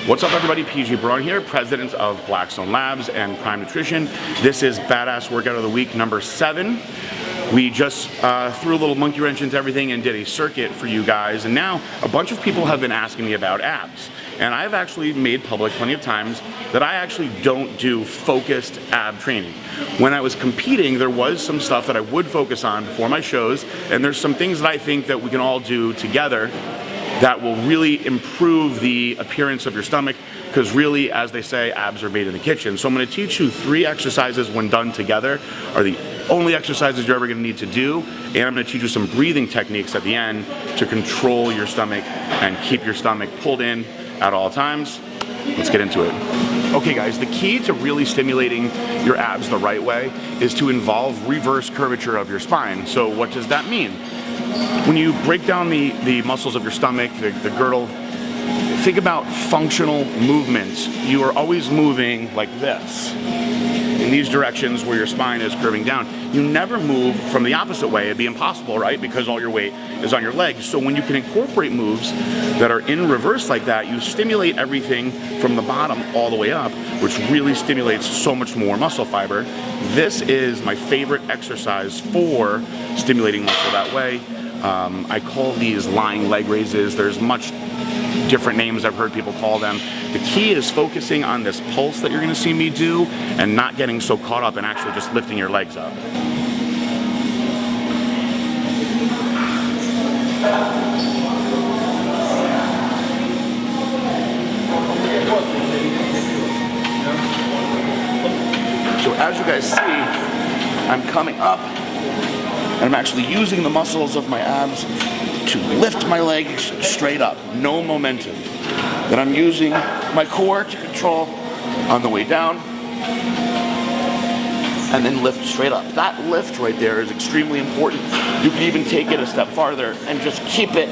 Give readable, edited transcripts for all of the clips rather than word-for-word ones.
What's up everybody, PG Braun here, president of Blackstone Labs and Prime Nutrition. This is Badass Workout of the Week number 7. We just threw a little monkey wrench into everything and did a circuit for you guys, and now a bunch of people have been asking me about abs. And I've actually made public plenty of times that I actually don't do focused ab training. When I was competing, there was some stuff that I would focus on before my shows, and there's some things that I think that we can all do together that will really improve the appearance of your stomach, because really, as they say, abs are made in the kitchen. So I'm going to teach you 3 exercises when done together are the only exercises you're ever going to need to do, and I'm going to teach you some breathing techniques at the end to control your stomach and keep your stomach pulled in at all times. Let's get into it. Okay guys, the key to really stimulating your abs the right way is to involve reverse curvature of your spine. So what does that mean? When you break down the muscles of your stomach, the girdle, think about functional movements. You are always moving like this, in these directions where your spine is curving down. You never move from the opposite way. It'd be impossible, right? Because all your weight is on your legs. So when you can incorporate moves that are in reverse like that, you stimulate everything from the bottom all the way up, which really stimulates so much more muscle fiber. This is my favorite exercise for stimulating muscle that way. I call these lying leg raises. There's much different names I've heard people call them. The key is focusing on this pulse that you're going to see me do and not getting so caught up and actually just lifting your legs up. So as you guys see, I'm coming up and I'm actually using the muscles of my abs to lift my legs straight up, no momentum. Then I'm using my core to control on the way down, and then lift straight up. That lift right there is extremely important. You can even take it a step farther and just keep it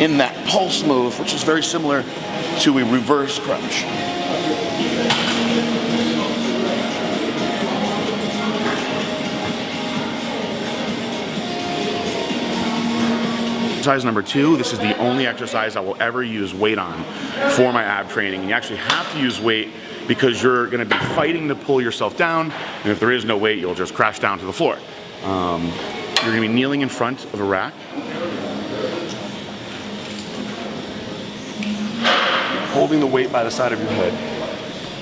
in that pulse move, which is very similar to a reverse crunch. Exercise number 2, this is the only exercise I will ever use weight on for my ab training. And you actually have to use weight because you're going to be fighting to pull yourself down, and if there is no weight, you'll just crash down to the floor. You're going to be kneeling in front of a rack. Holding the weight by the side of your head.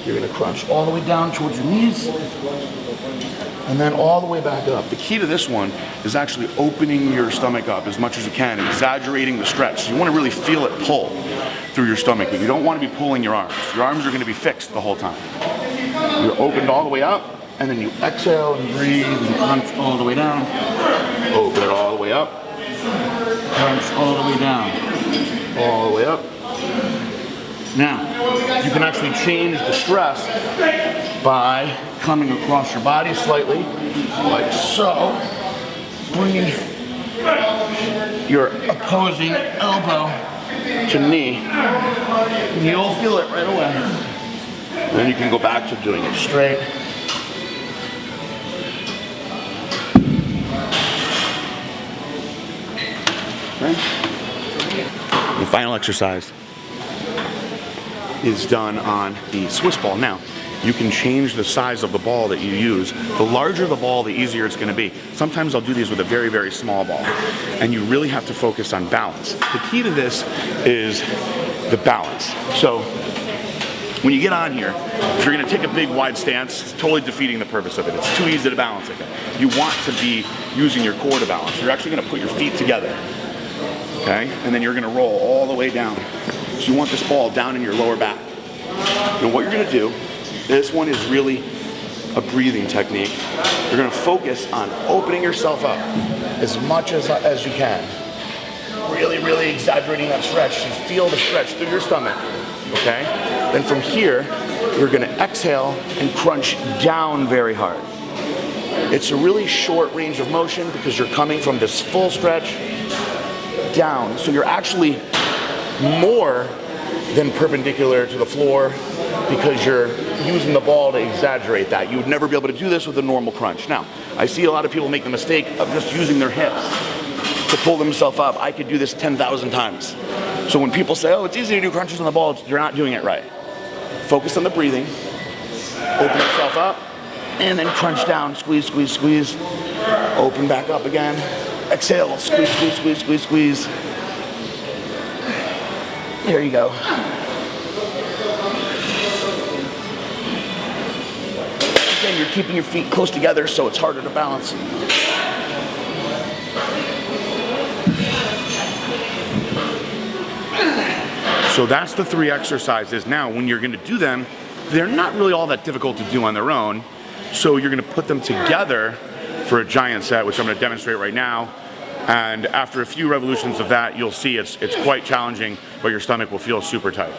You're going to crunch all the way down towards your knees, and then all the way back up. The key to this one is actually opening your stomach up as much as you can, exaggerating the stretch. You want to really feel it pull through your stomach, but you don't want to be pulling your arms. Your arms are going to be fixed the whole time. You're opened all the way up, and then you exhale and breathe and crunch all the way down. Open it all the way up. Crunch all the way down. All the way up. Now, you can actually change the stress by coming across your body slightly, like so, bringing your opposing elbow to knee, and you'll feel it right away. And then you can go back to doing it straight. Okay. The final exercise is done on the Swiss ball. Now, you can change the size of the ball that you use. The larger the ball, the easier it's going to be. Sometimes I'll do these with a very, very small ball, and you really have to focus on balance. The key to this is the balance. So when you get on here, if you're going to take a big wide stance, it's totally defeating the purpose of it. It's too easy to balance like that. You want to be using your core to balance. You're actually going to put your feet together, okay? And then you're going to roll all the way down. So you want this ball down in your lower back. And what you're going to do, this one is really a breathing technique. You're going to focus on opening yourself up as much as you can. Really, really exaggerating that stretch. You feel the stretch through your stomach, okay? Then from here, you're going to exhale and crunch down very hard. It's a really short range of motion because you're coming from this full stretch down. So you're actually more than perpendicular to the floor because you're using the ball to exaggerate that. You would never be able to do this with a normal crunch. Now, I see a lot of people make the mistake of just using their hips to pull themselves up. I could do this 10,000 times. So when people say, oh, it's easy to do crunches on the ball, you're not doing it right. Focus on the breathing, open yourself up, and then crunch down, squeeze, squeeze, squeeze. Open back up again. Exhale, squeeze, squeeze, squeeze, squeeze, squeeze. There you go. Again, you're keeping your feet close together so it's harder to balance. So that's the 3 exercises. Now, when you're gonna do them, they're not really all that difficult to do on their own. So you're gonna put them together for a giant set, which I'm gonna demonstrate right now. And after a few revolutions of that, you'll see it's quite challenging, but your stomach will feel super tight.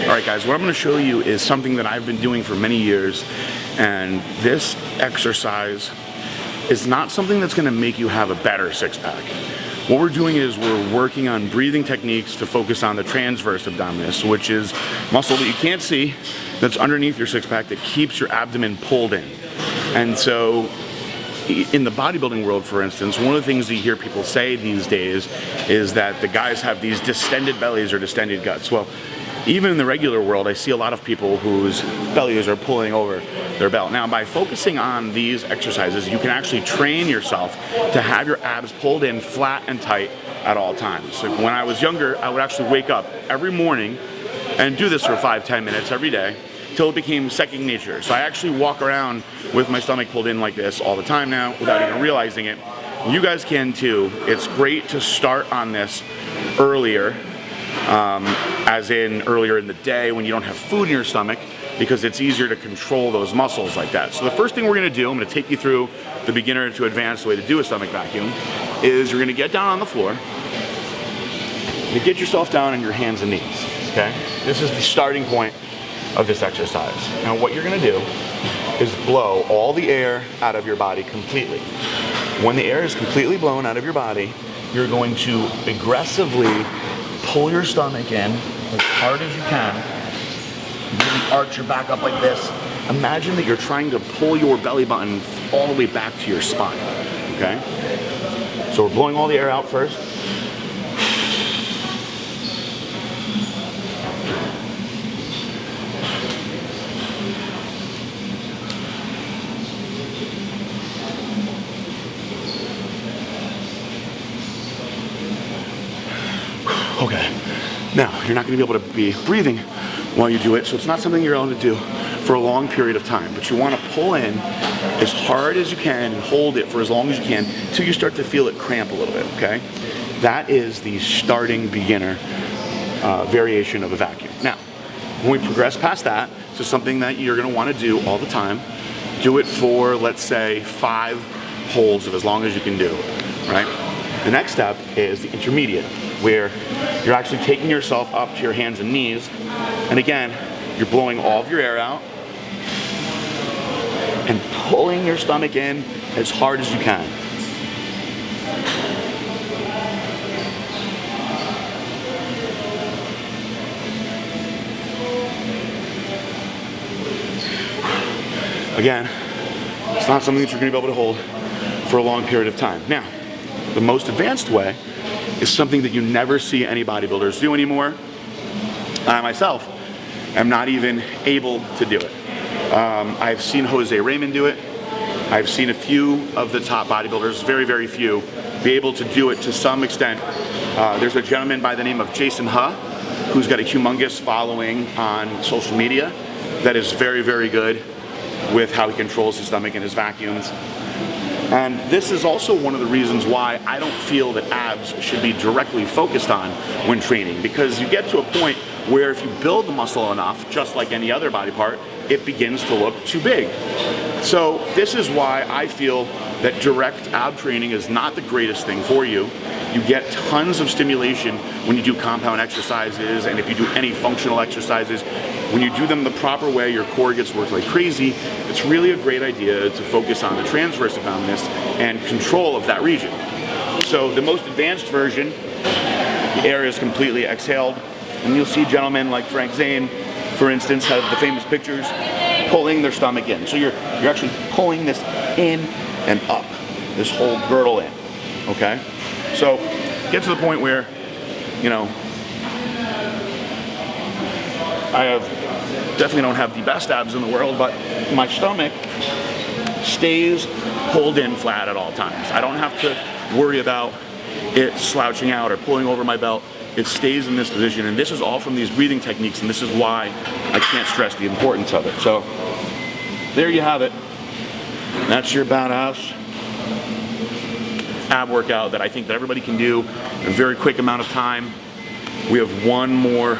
All right, guys, what I'm gonna show you is something that I've been doing for many years, and this exercise is not something that's gonna make you have a better six-pack. What we're doing is we're working on breathing techniques to focus on the transverse abdominis, which is muscle that you can't see that's underneath your six-pack that keeps your abdomen pulled in. And so in the bodybuilding world, for instance, one of the things you hear people say these days is that the guys have these distended bellies or distended guts. Well, even in the regular world, I see a lot of people whose bellies are pulling over their belt. Now, by focusing on these exercises, you can actually train yourself to have your abs pulled in flat and tight at all times. So when I was younger, I would actually wake up every morning and do this for 5-10 minutes every day till it became second nature. So I actually walk around with my stomach pulled in like this all the time now without even realizing it. You guys can too. It's great to start on this earlier. As in earlier in the day when you don't have food in your stomach, because it's easier to control those muscles like that. So the first thing we're gonna do, I'm gonna take you through the beginner to advanced way to do a stomach vacuum, is you're gonna get down on the floor, you get yourself down on your hands and knees, okay? This is the starting point of this exercise. Now what you're gonna do is blow all the air out of your body completely. When the air is completely blown out of your body, you're going to aggressively pull your stomach in as hard as you can. Really arch your back up like this. Imagine that you're trying to pull your belly button all the way back to your spine, okay? So we're blowing all the air out first. Okay, now you're not gonna be able to be breathing while you do it, so it's not something you're able to do for a long period of time, but you wanna pull in as hard as you can and hold it for as long as you can until you start to feel it cramp a little bit, okay? That is the starting beginner variation of a vacuum. Now, when we progress past that to something that you're gonna wanna do all the time, do it for, let's say, 5 holds of as long as you can do, right? The next step is the intermediate, where you're actually taking yourself up to your hands and knees, and again, you're blowing all of your air out and pulling your stomach in as hard as you can. Again, it's not something that you're gonna be able to hold for a long period of time. Now, the most advanced way is something that you never see any bodybuilders do anymore. I myself am not even able to do it. I've seen Jose Raymond do it. I've seen a few of the top bodybuilders, very, very few, be able to do it to some extent. There's a gentleman by the name of Jason Huh, who's got a humongous following on social media that is very, very good with how he controls his stomach and his vacuums. And this is also one of the reasons why I don't feel that abs should be directly focused on when training, because you get to a point where if you build the muscle enough, just like any other body part, it begins to look too big. So this is why I feel that direct ab training is not the greatest thing for you. You get tons of stimulation when you do compound exercises, and if you do any functional exercises, when you do them the proper way, your core gets worked like crazy. It's really a great idea to focus on the transverse abdominis and control of that region. So the most advanced version, the air is completely exhaled, and you'll see gentlemen like Frank Zane, for instance, have the famous pictures pulling their stomach in. So you're actually pulling this in and up, this whole girdle in, okay? So get to the point where, you know, I definitely don't have the best abs in the world, but my stomach stays pulled in flat at all times. I don't have to worry about it slouching out or pulling over my belt. It stays in this position, and this is all from these breathing techniques, and this is why I can't stress the importance of it. So there you have it. That's your badass ab workout that I think that everybody can do in a very quick amount of time. We have one more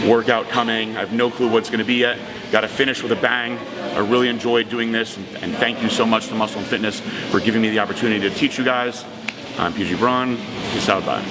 workout coming. I have no clue what it's going to be yet. Got to finish with a bang. I really enjoyed doing this, and thank you so much to Muscle and Fitness for giving me the opportunity to teach you guys. I'm PG Braun. Peace out, bye.